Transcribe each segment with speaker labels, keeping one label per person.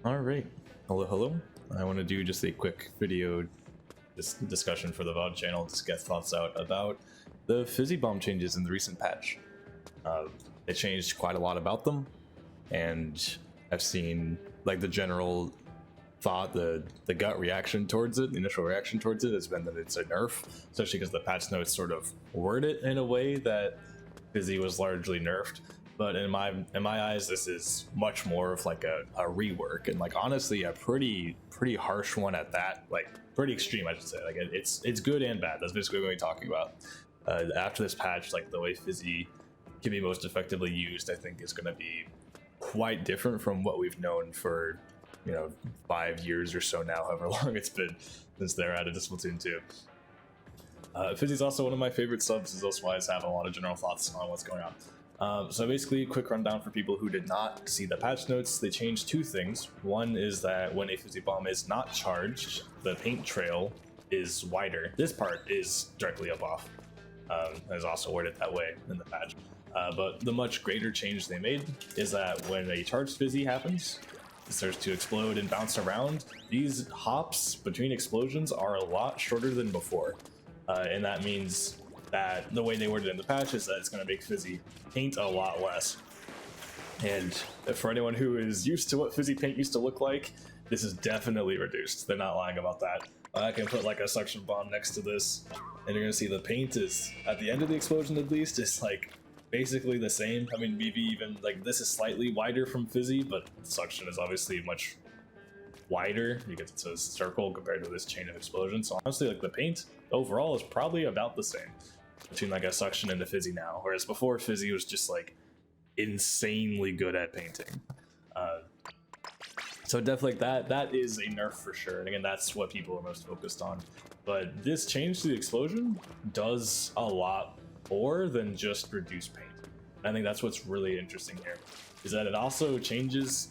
Speaker 1: All right, hello. I want to do just a quick video discussion for the VOD channel to get thoughts out about the Fizzy Bomb changes in the recent patch. It changed quite a lot about them, and I've seen like the general thought, the gut reaction towards it, the initial reaction towards it has been that it's a nerf, especially because the patch notes sort of word it in a way that Fizzy was largely nerfed. But in my eyes, this is much more of like a rework, and like honestly a pretty harsh one at that. Like pretty extreme, I should say. Like it's good and bad. That's basically what we're talking about. After this patch, like the way Fizzy can be most effectively used, I think is going to be quite different from what we've known for 5 years or so now, however long it's been since they're added to Splatoon 2. Fizzy's also one of my favorite subs, as those wise have a lot of general thoughts on what's going on. So basically, quick rundown for people who did not see the patch notes. They changed two things. One is that when a Fizzy Bomb is not charged, the paint trail is wider. This part is directly up off. It's also worded that way in the patch. But the much greater change they made is that when a charged Fizzy happens, it starts to explode and bounce around. These hops between explosions are a lot shorter than before. And that means that the way they worded it in the patch is that it's going to make Fizzy paint a lot less. And for anyone who is used to what Fizzy paint used to look like, this is definitely reduced. They're not lying about that. I can put like a suction bomb next to this, and you're going to see the paint is, at the end of the explosion at least, is like basically the same. I mean, maybe even like this is slightly wider from Fizzy, but suction is obviously much wider because it's a circle compared to this chain of explosions. So honestly, like the paint overall is probably about the same between like a suction and a Fizzy now, whereas before Fizzy was just like insanely good at painting. So definitely that is a nerf for sure, and again that's what people are most focused on. But this change to the explosion does a lot more than just reduce paint. I think that's what's really interesting here, is that it also changes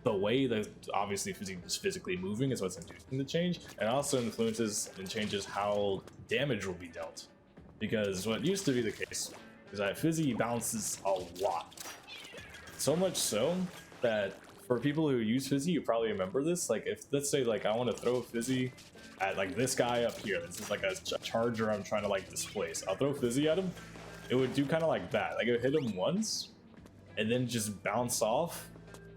Speaker 1: the way that obviously Fizzy is physically moving is what's inducing the change, and also influences and changes how damage will be dealt. Because what used to be the case is that Fizzy bounces a lot. So much so that for people who use Fizzy, you probably remember this. Like if, let's say like I want to throw a Fizzy at like this guy up here. This is like a charger I'm trying to like displace. I'll throw Fizzy at him. It would do kind of like that. Like it would hit him once and then just bounce off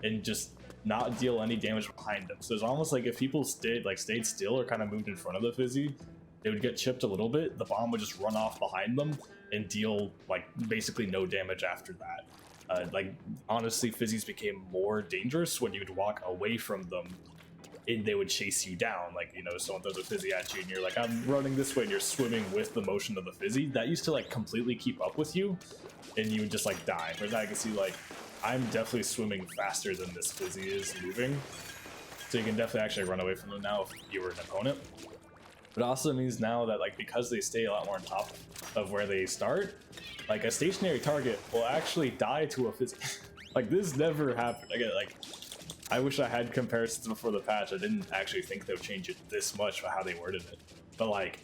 Speaker 1: and just not deal any damage behind them. So it's almost like if people stayed still or kind of moved in front of the Fizzy, they would get chipped a little bit. The bomb would just run off behind them and deal like basically no damage after that. Like honestly, Fizzies became more dangerous when you would walk away from them and they would chase you down. Like, someone throws a Fizzy at you and you're like, I'm running this way, and you're swimming with the motion of the Fizzy. That used to like completely keep up with you and you would just like die. Whereas I can see like, I'm definitely swimming faster than this Fizzy is moving. So you can definitely actually run away from them now if you were an opponent. But it also means now that like because they stay a lot more on top of where they start, like a stationary target will actually die to a Fizzy. Like this never happened. Again, like I wish I had comparisons before the patch. I didn't actually think they would change it this much for how they worded it. But like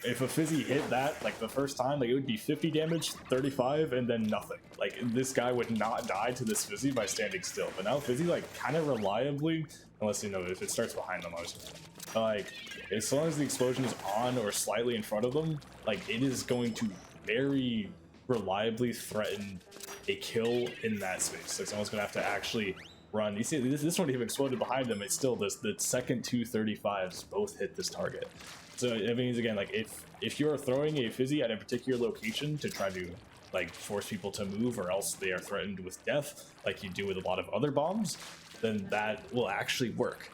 Speaker 1: if a Fizzy hit that like the first time, like it would be 50 damage, 35, and then nothing. Like this guy would not die to this Fizzy by standing still. But now Fizzy like kind of reliably, unless if it starts behind them, obviously. Like as long as the explosion is on or slightly in front of them, like it is going to very reliably threaten a kill in that space. Like someone's gonna have to actually run. You see this one even exploded behind them. It's still the second two 35s both hit this target. So it means again, like if you're throwing a Fizzy at a particular location to try to like force people to move, or else they are threatened with death, like you do with a lot of other bombs, then that will actually work.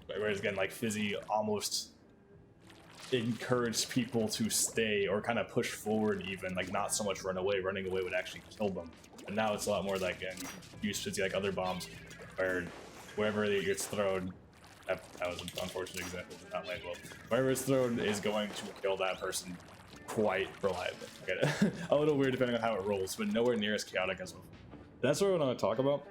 Speaker 1: Whereas again, like Fizzy almost encouraged people to stay or kind of push forward, even like not so much run away. Running away would actually kill them. But now it's a lot more like, and you can use Fizzy like other bombs, where wherever it gets thrown, that was an unfortunate example, did not land well. Wherever it's thrown is going to kill that person quite reliably. Okay. A little weird depending on how it rolls, but nowhere near as chaotic as before. That's what I want to talk about.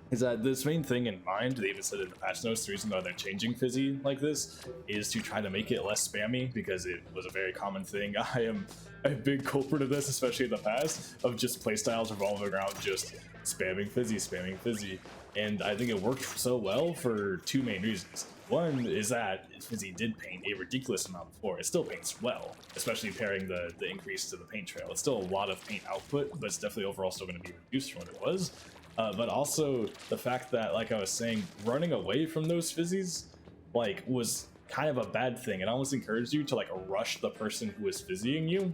Speaker 1: Is that this main thing in mind, they even said in the patch notes, the reason why they're changing Fizzy like this is to try to make it less spammy, because it was a very common thing. I am a big culprit of this, especially in the past, of just playstyles revolving around just spamming Fizzy, and I think it worked so well for two main reasons. One is that Fizzy did paint a ridiculous amount before. It still paints well, especially pairing the increase to the paint trail. It's still a lot of paint output, but it's definitely overall still going to be reduced from what it was. But also the fact that, like I was saying, running away from those Fizzies like was kind of a bad thing. It almost encouraged you to like rush the person who is Fizzying you.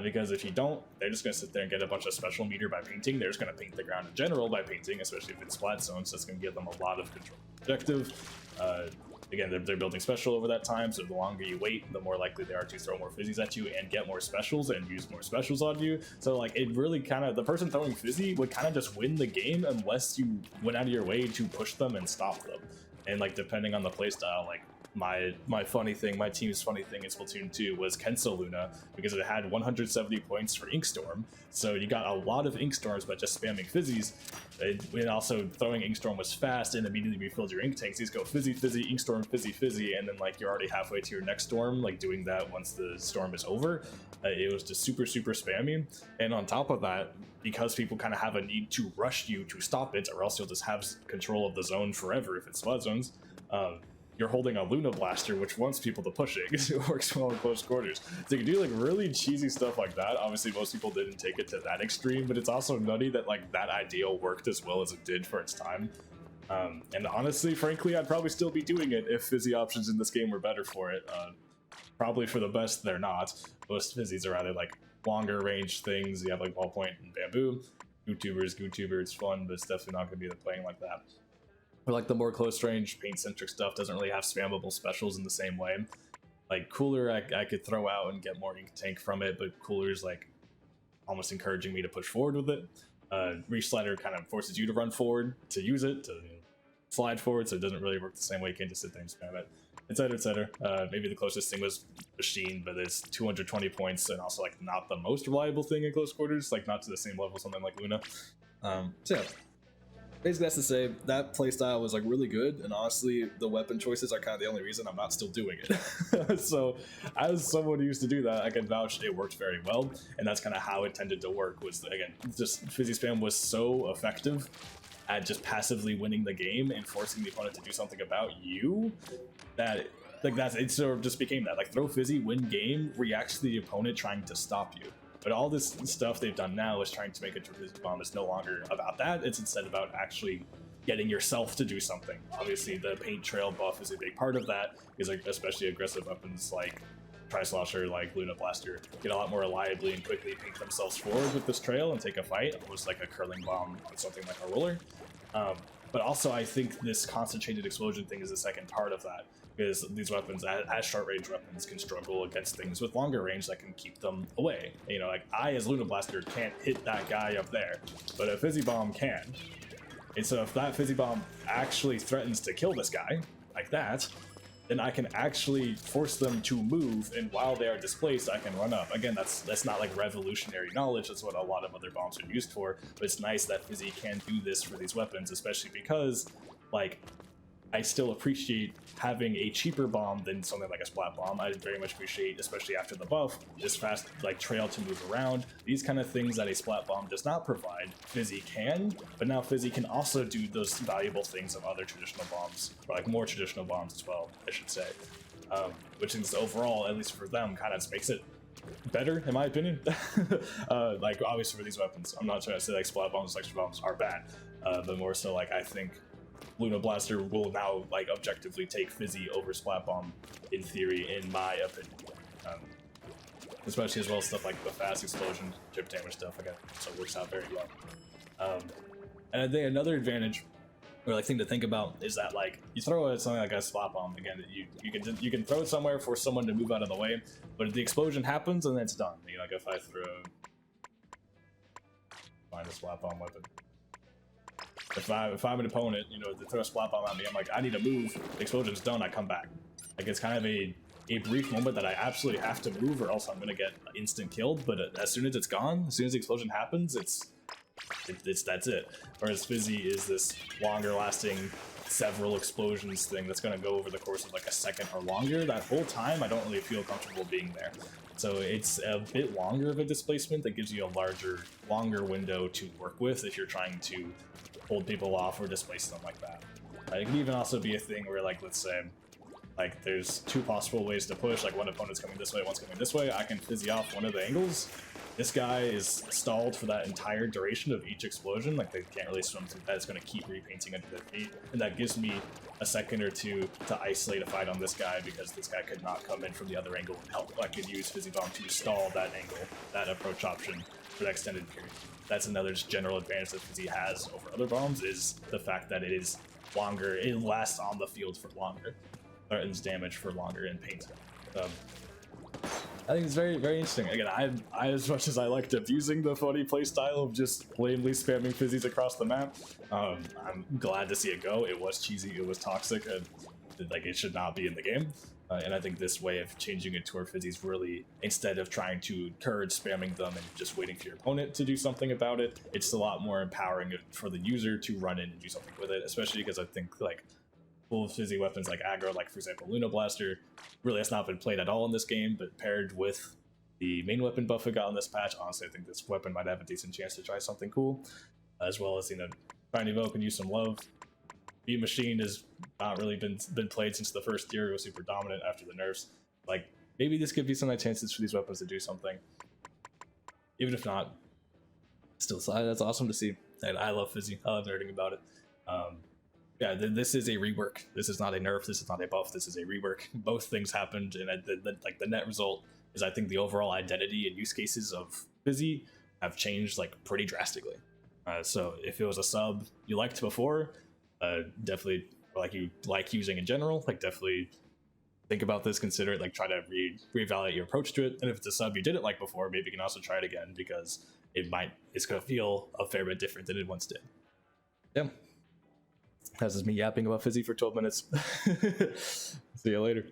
Speaker 1: Because if you don't, they're just going to sit there and get a bunch of special meter by painting. They're just going to paint the ground in general by painting, especially if it's splat zone, so it's going to give them a lot of control objective. Again, they're building special over that time, so the longer you wait, the more likely they are to throw more Fizzies at you and get more specials and use more specials on you. So like it really kind of, the person throwing Fizzy would kind of just win the game unless you went out of your way to push them and stop them. And like depending on the playstyle, like my funny thing, my team's funny thing in Splatoon 2 was Kenso Luna, because it had 170 points for Inkstorm, so you got a lot of Inkstorms by just spamming Fizzies. And also throwing Inkstorm was fast and immediately refilled your ink tanks. These go Fizzy, Fizzy, Inkstorm, Fizzy, Fizzy, and then like you're already halfway to your next storm, like doing that once the storm is over. It was just super spammy, and on top of that, because people kind of have a need to rush you to stop it, or else you'll just have control of the zone forever if it's spot zones. You're holding a Luna Blaster, which wants people to push it because it works well in close quarters. So you can do like really cheesy stuff like that. Obviously, most people didn't take it to that extreme, but it's also nutty that like that idea worked as well as it did for its time. And honestly, frankly, I'd probably still be doing it if Fizzy options in this game were better for it. Probably for the best, they're not. Most Fizzies are rather like longer range things. You have like Ballpoint and Bamboo. Gootuber, it's fun, but it's definitely not going to be the playing like that. Or like the more close range paint centric stuff doesn't really have spammable specials in the same way. Like Cooler, I could throw out and get more ink tank from it, but Cooler's like almost encouraging me to push forward with it. Reach Slider kind of forces you to run forward to use it, to slide forward, so it doesn't really work the same way. You can't just sit there and spam it, etc, etc. Maybe the closest thing was Machine, but it's 220 points and also like not the most reliable thing in close quarters, like not to the same level something like Luna. So yeah. Basically, that's to say that playstyle was like really good, and honestly, the weapon choices are kind of the only reason I'm not still doing it. So, as someone who used to do that, I can vouch it worked very well, and that's kind of how it tended to work. Was again, just Fizzy spam was so effective at just passively winning the game and forcing the opponent to do something about you that like it sort of just became that like throw Fizzy, win game, reacts to the opponent trying to stop you. But all this stuff they've done now is trying to make it to Fizzy Bomb is no longer about that. It's instead about actually getting yourself to do something. Obviously, the paint trail buff is a big part of that, because like, especially aggressive weapons like Tri-Slosher, like Luna Blaster, get a lot more reliably and quickly paint themselves forward with this trail and take a fight, almost like a curling bomb with something like a roller. But also, I think this concentrated explosion thing is the second part of that, because these weapons, as short range weapons, can struggle against things with longer range that can keep them away. You know, like I, as Luna Blaster, can't hit that guy up there, but a Fizzy Bomb can. And so if that Fizzy Bomb actually threatens to kill this guy, like that, then I can actually force them to move, and while they are displaced, I can run up. Again, that's not like revolutionary knowledge, that's what a lot of other bombs are used for, but it's nice that Fizzy can do this for these weapons, especially because, like, I still appreciate having a cheaper bomb than something like a Splat Bomb. I very much appreciate, especially after the buff, this fast like trail to move around. These kind of things that a Splat Bomb does not provide, Fizzy can, but now Fizzy can also do those valuable things of other traditional bombs, or like more traditional bombs as well, I should say. Which is overall, at least for them, kind of makes it better, in my opinion. Like obviously for these weapons, I'm not trying to say like Splat Bombs and Extra Bombs are bad, but more so like I think Luna Blaster will now like objectively take Fizzy over Splat Bomb in theory, in my opinion. Especially as well as stuff like the fast explosion, chip damage stuff, again, so it works out very well. And I think another advantage or like thing to think about is that like you throw at something like a Splat Bomb, again, you can throw it somewhere for someone to move out of the way, but the explosion happens and then it's done. You know, like if I find a Splat Bomb weapon. If I'm an opponent, you know, they throw a Splat Bomb at me, I'm like, I need to move, the explosion's done, I come back. Like, it's kind of a brief moment that I absolutely have to move or else I'm gonna get instant killed, but as soon as it's gone, as soon as the explosion happens, that's it. Whereas Fizzy is this longer lasting, several explosions thing that's gonna go over the course of like a second or longer. That whole time, I don't really feel comfortable being there. So it's a bit longer of a displacement that gives you a longer window to work with if you're trying to hold people off or displace them like that. It can even also be a thing where, like, let's say, like, there's two possible ways to push, like one opponent's coming this way, one's coming this way. I can Fizzy off one of the angles. This guy is stalled for that entire duration of each explosion, like they can't really swim through that. It's going to keep repainting under their feet, and that gives me a second or two to isolate a fight on this guy because this guy could not come in from the other angle and help. I could use Fizzy Bomb to stall that angle, that approach option for the extended period. That's another just general advantage that Fizzy has over other bombs, is the fact that it is longer, it lasts on the field for longer, threatens damage for longer in paint. I think it's very, very interesting. Again, I as much as I liked abusing the funny playstyle of just blatantly spamming Fizzies across the map, I'm glad to see it go. It was cheesy, it was toxic, and like it should not be in the game. And I think this way of changing it to where Fizzies really, instead of trying to encourage spamming them and just waiting for your opponent to do something about it, it's a lot more empowering for the user to run in and do something with it, especially because I think like full Fizzy weapons like aggro, like for example Luna Blaster, really has not been played at all in this game, but paired with the main weapon buff we got on this patch, honestly I think this weapon might have a decent chance to try something cool, as well as, you know, trying to evoke and use some love. Beat Machine has not really been played since the first year. It was super dominant after the nerfs. Like, maybe this could be some of the chances for these weapons to do something. Even if not, still, that's awesome to see. And I love Fizzy. I love nerding about it. Yeah, this is a rework. This is not a nerf. This is not a buff. This is a rework. Both things happened, and like the net result is I think the overall identity and use cases of Fizzy have changed like pretty drastically. So if it was a sub you liked before, definitely, like you like using in general, like definitely think about this, consider it, like try to reevaluate your approach to it. And if it's a sub you didn't like before, maybe you can also try it again, because it's gonna feel a fair bit different than it once did. Yeah. That's just me yapping about Fizzy for 12 minutes. See you later.